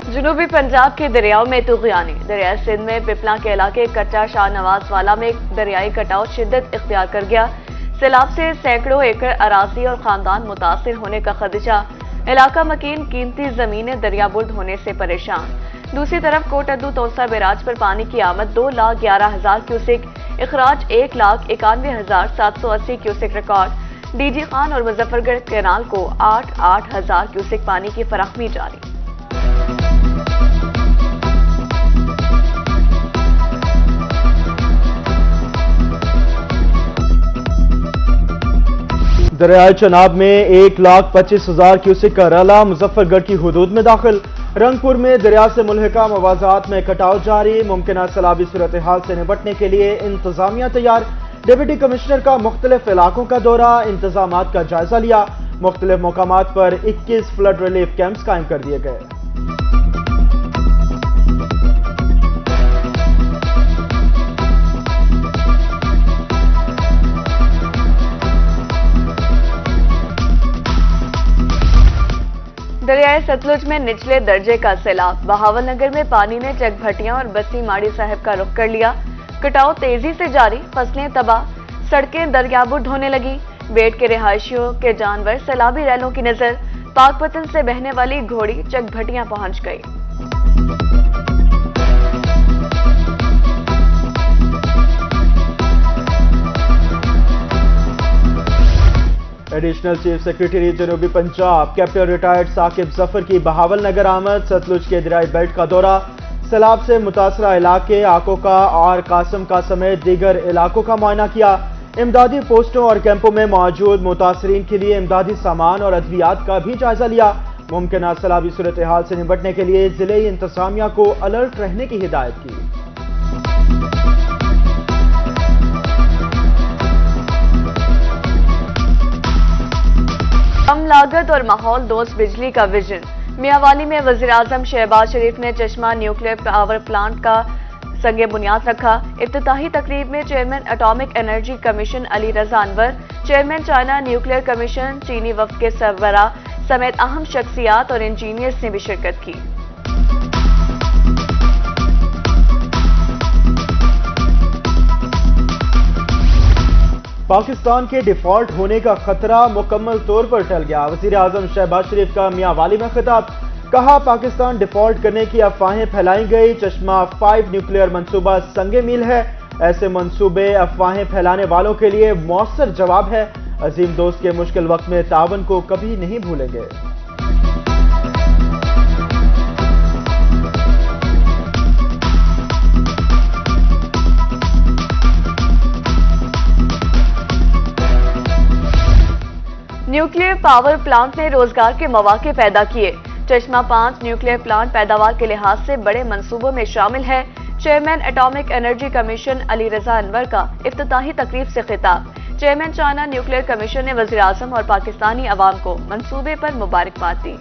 जुनूबी पंजाब के दरियाओं में तूफानी। दरिया सिंध में पिपला के इलाके कच्चा शाहनवाज वाला में दरियाई कटाव शिद्दत इख्तियार कर गया। सैलाब से सैकड़ों एकड़ अराजी और खानदान मुतासिर होने का खदशा। इलाका मकीन कीमती जमीनें दरियाबुर्द होने से परेशान। दूसरी तरफ कोटअद्दू तोसा बैराज पर पानी की आमद 2,11,000 क्यूसेक, इखराज 1,91,780 क्यूसेक रिकॉर्ड। डीजी खान और मुजफ्फरगढ़ कैनाल को 8,000 क्यूसेक पानी की फराहमी जारी। दरियाए चनाब में 1,25,000 क्यूसेक का रला मुजफ्फरगढ़ की हुदूद में दाखिल। रंगपुर में दरिया से मुल्हिका मवाज़ात में कटाव जारी। मुमकिन सैलाबी सूरत हाल से निपटने के लिए इंतजामिया तैयार। डिप्टी कमिश्नर का मुख्तलिफ इलाकों का दौरा, इंतजामात का जायजा लिया। मुख्तलिफ मकामात पर 21 फ्लड रिलीफ कैंप्स कायम कर दिए गए। दरियाए सतलुज में निचले दर्जे का सैलाब। बहावलनगर में पानी ने चकभटियां और बस्ती माड़ी साहब का रुख कर लिया। कटाव तेजी से जारी, फसलें तबाह, सड़कें दरियाबुर्द होने लगी। बेट के रिहायशियों के जानवर सैलाबी रैलों की नजर। पाकपतन से बहने वाली घोड़ी चकभटियां पहुंच गई। एडिशनल चीफ सेक्रेटरी जनूबी पंजाब कैप्टन रिटायर्ड साकिब जफर की बहावलनगर आमद। सतलुज के दरियाई बेल्ट का दौरा, सैलाब से मुतासरा इलाके आकोका और कासम का समेत दीगर इलाकों का मुआयना किया। इमदादी पोस्टों और कैंपों में मौजूद मुतासरीन के लिए इमदादी सामान और अद्वियात का भी जायजा लिया। मुमकिन सैलाबी सूरत हाल से निपटने के लिए जिले इंतजामिया को अलर्ट रहने की हिदायत की। कम लागत और माहौल दोस्त बिजली का विजन। मियांवाली में वज़ीर-ए-आज़म शहबाज शरीफ ने चश्मा न्यूक्लियर पावर प्लांट का संगे बुनियाद रखा। इफ्तिताही तकरीब में chairman atomic energy commission Ali Raza Anwar, chairman China nuclear commission, चीनी वफ्द के सरबराह समेत अहम शख्सियात और इंजीनियर्स ने भी शिरकत की। पाकिस्तान के डिफॉल्ट होने का खतरा मुकम्मल तौर पर टल गया। वज़ीर-ए-आज़म शहबाज शरीफ का मियांवाली में खिताब, कहा पाकिस्तान डिफॉल्ट करने की अफवाहें फैलाई गई। चश्मा 5 न्यूक्लियर मंसूबा संगे मील है। ऐसे मंसूबे अफवाहें फैलाने वालों के लिए मौसर जवाब है। अजीम दोस्त के मुश्किल वक्त में तावन को कभी नहीं भूलेंगे। न्यूक्लियर पावर प्लांट ने रोजगार के मौके पैदा किए। चश्मा 5 न्यूक्लियर प्लांट पैदावार के लिहाज से बड़े मंसूबों में शामिल है। Chairman atomic energy commission Ali Raza Anwar का इफ्तिताही तकरीब से खिताब। चेयरमैन चाइना न्यूक्लियर कमीशन ने वज़ीर-ए-आज़म और पाकिस्तानी अवाम को मंसूबे पर मुबारकबाद दी।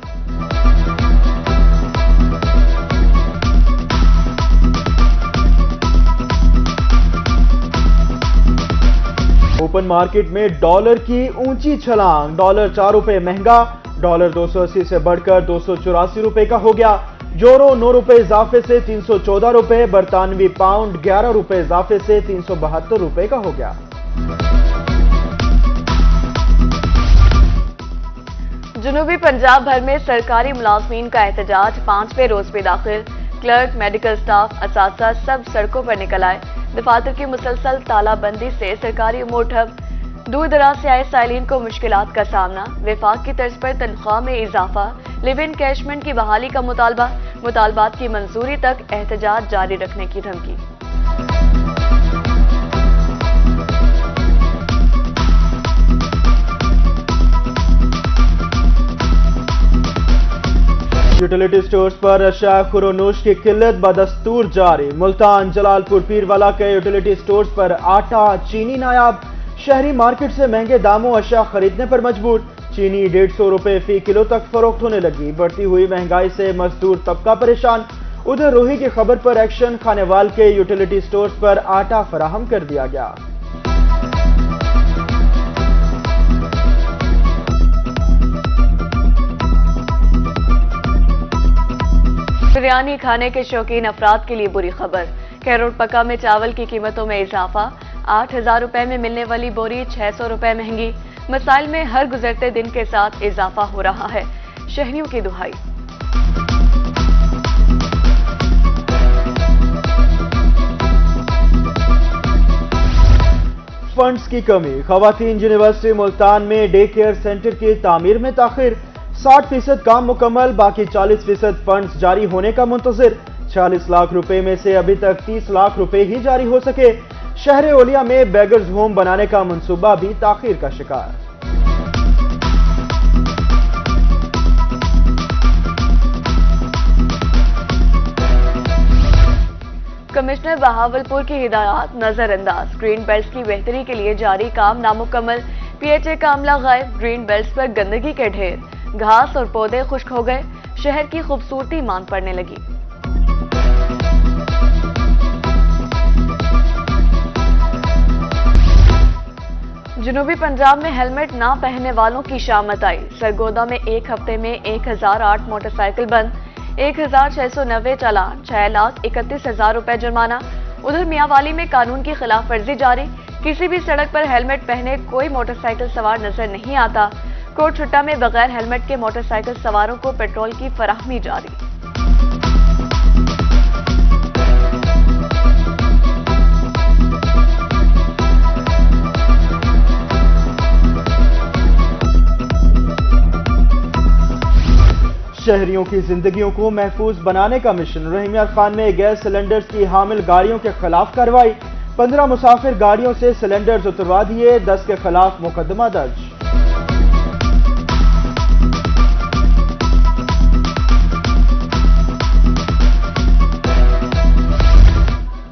ओपन मार्केट में डॉलर की ऊंची छलांग। डॉलर 4 रुपए महंगा, डॉलर 280 से बढ़कर 284 रुपए का हो गया। यूरो 9 रुपए इजाफे से 314 रुपए। बरतानवी पाउंड 11 रुपए इजाफे से 372 रुपए का हो गया। जुनूबी पंजाब भर में सरकारी मुलाजमीन का एहतजाज 5वें रोज पे दाखिल। क्लर्क, मेडिकल स्टाफ, असातिज़ा सब सड़कों पर निकल आए। दफातर की मुसलसल तालाबंदी से सरकारी उमूर ठप। दूर दराज से आए साइलिन को मुश्किलात का सामना। विफाक की तर्ज पर तनख्वाह में इजाफा। लिव इन कैशमेंट की बहाली का मुतालबा। मुतालबात की मंजूरी तक एहतजाज जारी रखने की धमकी। यूटिलिटी स्टोर्स पर अशिया खुरोनोश की किल्लत बदस्तूर जारी। मुल्तान, जलालपुर, पीरवाला के यूटिलिटी स्टोर्स पर आटा, चीनी नायाब। शहरी मार्केट से महंगे दामों अशिया खरीदने पर मजबूर। चीनी 150 रुपए फी किलो तक फरोख्त होने लगी। बढ़ती हुई महंगाई से मजदूर तबका परेशान। उधर रोही की खबर पर एक्शन, खानेवाल के यूटिलिटी स्टोर्स पर आटा फराहम कर दिया गया। बिरयानी खाने के शौकीन अफराद के लिए बुरी खबर। खैरोट पक्का में चावल की कीमतों में इजाफा। 8,000 रुपए में मिलने वाली बोरी 600 रुपए महंगी। मसाइल में हर गुजरते दिन के साथ इजाफा हो रहा है। शहरियों की दुहाई। फंड्स की कमी। खवातीन यूनिवर्सिटी मुल्तान में डे केयर सेंटर की तामीर में ताखिर। 60% काम मुकम्मल, बाकी 40% फंड्स जारी होने का मुंतजिर। 40 लाख रुपए में से अभी तक 30 लाख रुपए ही जारी हो सके। शहर ओलिया में बेगर्स होम बनाने का मंसूबा भी ताखीर का शिकार। कमिश्नर बहावलपुर की हिदायत नजरअंदाज। ग्रीन बेल्ट की बेहतरी के लिए जारी काम नामुकम्मल। पीएचए का अमला गायब। ग्रीन बेल्ट पर गंदगी के ढेर। घास और पौधे खुश्क हो गए। शहर की खूबसूरती मांद पड़ने लगी। जनूबी पंजाब में हेलमेट ना पहनने वालों की शामत आई। सरगोदा में एक हफ्ते में 1008 मोटरसाइकिल बंद, 1690 चालान, 6,31,000 रुपए जुर्माना। उधर मियांवाली में कानून की खिलाफ वर्जी जारी। किसी भी सड़क पर हेलमेट पहने कोई मोटरसाइकिल सवार नजर नहीं आता। कोट छुट्टा में बगैर हेलमेट के मोटरसाइकिल सवारों को पेट्रोल की फराहमी जारी। शहरियों की जिंदगियों को महफूज बनाने का मिशन। रहीमिया खान में गैस सिलेंडर्स की हामिल गाड़ियों के खिलाफ कार्रवाई। 15 मुसाफिर गाड़ियों से सिलेंडर्स उतरवा दिए। 10 के खिलाफ मुकदमा दर्ज।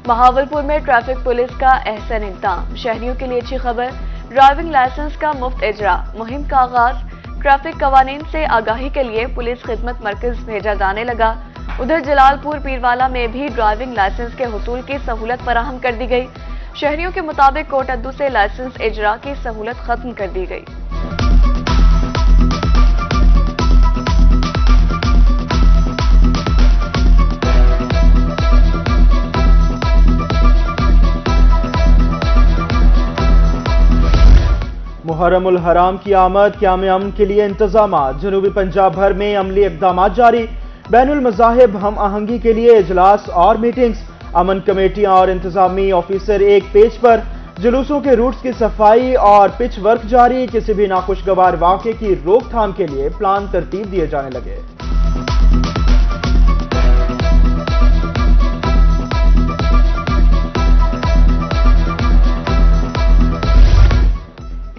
बहावलपुर में ट्रैफिक पुलिस का अहसन इक़दाम। शहरियों के लिए अच्छी खबर। ड्राइविंग लाइसेंस का मुफ्त इजरा। मुहिम का आगाज। ट्रैफिक कवानीन से आगाही के लिए पुलिस खिदमत मरकज भेजा जाने लगा। उधर जलालपुर पीरवाला में भी ड्राइविंग लाइसेंस के हुसूल की सहूलत फराहम कर दी गई। शहरियों के मुताबिक कोट अद्दू से लाइसेंस इजरा की सहूलत खत्म कर दी गई। मुहर्रमुल हराम की आमद। क़याम अमन के लिए इंतजामात। जनूबी पंजाब भर में अमली इक़दामात जारी। बैनुल मज़ाहिब हम आहंगी के लिए इजलास और मीटिंग्स। अमन कमेटियां और इंतजामी ऑफिसर एक पेज पर। जुलूसों के रूट्स की सफाई और पिच वर्क जारी। किसी भी नाखुशगवार वाक़े की रोकथाम के लिए प्लान तरतीब दिए जाने लगे।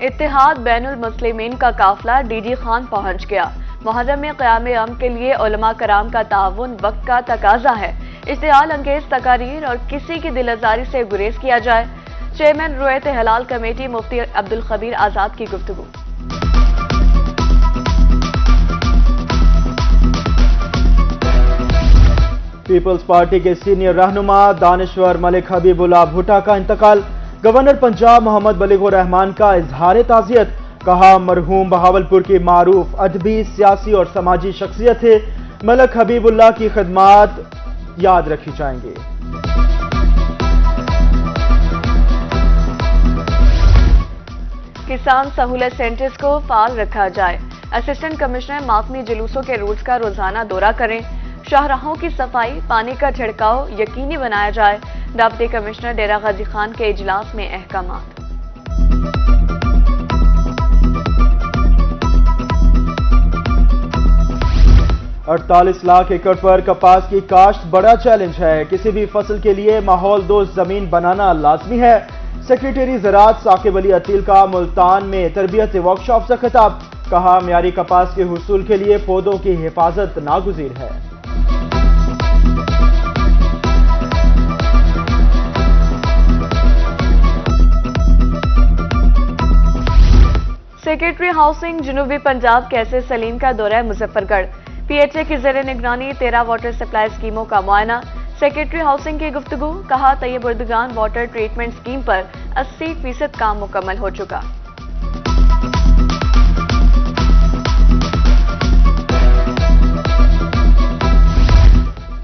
इत्तेहाद बैनुल मुस्लिमीन का काफिला डीजी खान पहुंच गया। मुहर्रम में क़याम अमन के लिए उलमा कराम का ताउन वक्त का तकाजा है। इश्तिआल अंगेज तकारीर और किसी की दिल आजारी से गुरेज किया जाए। चेयरमैन रुयत हलाल कमेटी मुफ्ती अब्दुल खबीर आजाद की गुफ्तगू। पीपल्स पार्टी के सीनियर रहनुमा दानिश्वर मलिक हबीबुल्लाह भुट्टा का इंतकाल। गवर्नर पंजाब मोहम्मद बलीगुर रहमान का इजहार ताज़ियत। कहा, मरहूम बहावलपुर की मारूफ अदबी, सियासी और समाजी शख्सियत थे। मलिक हबीबुल्लाह की खिदमात याद रखी जाएंगी। किसान सहूलत सेंटर्स को फाल रखा जाए। असिस्टेंट कमिश्नर मातमी जुलूसों के रूट्स का रोजाना दौरा करें। शाहराहों की सफाई, पानी का छिड़काव यकीनी बनाया जाए। डिप्टी कमिश्नर डेरा गाजी खान के इजलास में अहकामात। अड़तालीस लाख एकड़ पर कपास की काश्त बड़ा चैलेंज है। किसी भी फसल के लिए माहौल दोस्त जमीन बनाना लाजमी है। सेक्रेटरी ज़राअत साकिब अली अतील का मुल्तान में तरबियत वर्कशॉप से खिताब। कहा, म्यारी कपास के हुसूल के लिए पौधों की हिफाजत नागुज़ीर है। सेक्रेटरी हाउसिंग जनूबी पंजाब कैसे सलीम का दौरा मुजफ्फरगढ़। पीएचए की ज़ेरे निगरानी 13 वाटर सप्लाई स्कीमों का मुआयना। सेक्रेटरी हाउसिंग की गुफ्तगू। कहा, तैयब उर्दगान वाटर ट्रीटमेंट स्कीम पर 80% काम मुकम्मल हो चुका।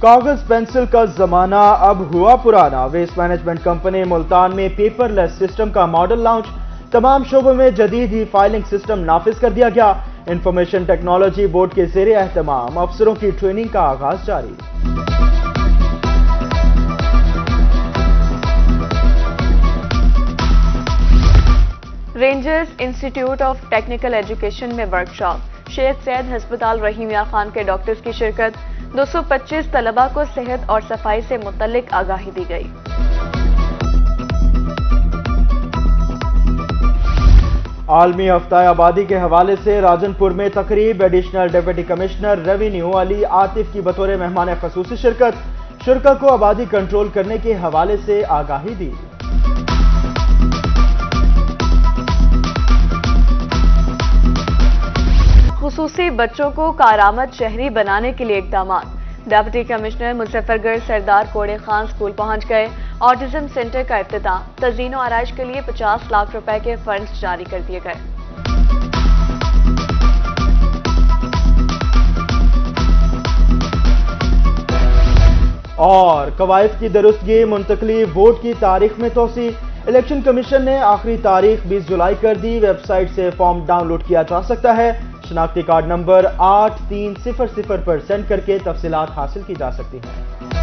कागज पेंसिल का जमाना अब हुआ पुराना। वेस्ट मैनेजमेंट कंपनी मुल्तान में पेपरलेस सिस्टम का मॉडल लॉन्च। तमाम शोबों में जदीद ही फाइलिंग सिस्टम नाफिज कर दिया गया। इंफॉर्मेशन टेक्नोलॉजी बोर्ड के ज़ेरे एहतमाम अफसरों की ट्रेनिंग का आगाज जारी। Rangers institute of technical education में वर्कशॉप। शेख सैयद हस्पताल रहीमिया खान के डॉक्टर्स की शिरकत। 225 तलबा को सेहत और सफाई से मुतल्लिक आगाही दी गई। आलमी हफ्ता आबादी के हवाले से राजनपुर में तकरीब। Additional deputy commissioner revenue Ali Atif की बतौर मेहमान खसूसी शिरकत। शुरका को आबादी कंट्रोल करने के हवाले से आगाही दी। खुसूसी बच्चों को कारामद शहरी बनाने के लिए इकदाम। डिप्टी कमिश्नर मुजफ्फरगढ़ सरदार कोड़े खान स्कूल पहुंच गए। ऑटिज्म सेंटर का इफ्तिताह। तज़ीन व आराइश के लिए 50 लाख रुपए के फंड्स जारी कर दिए गए। और कवायद की दुरुस्तगी मुंतकली वोट की तारीख में तोसी। इलेक्शन कमीशन ने आखिरी तारीख 20 जुलाई कर दी। वेबसाइट से फॉर्म डाउनलोड किया जा सकता है। शनाख्ती कार्ड नंबर 8300 पर सेंड करके तफसीलात हासिल की जा सकती हैं।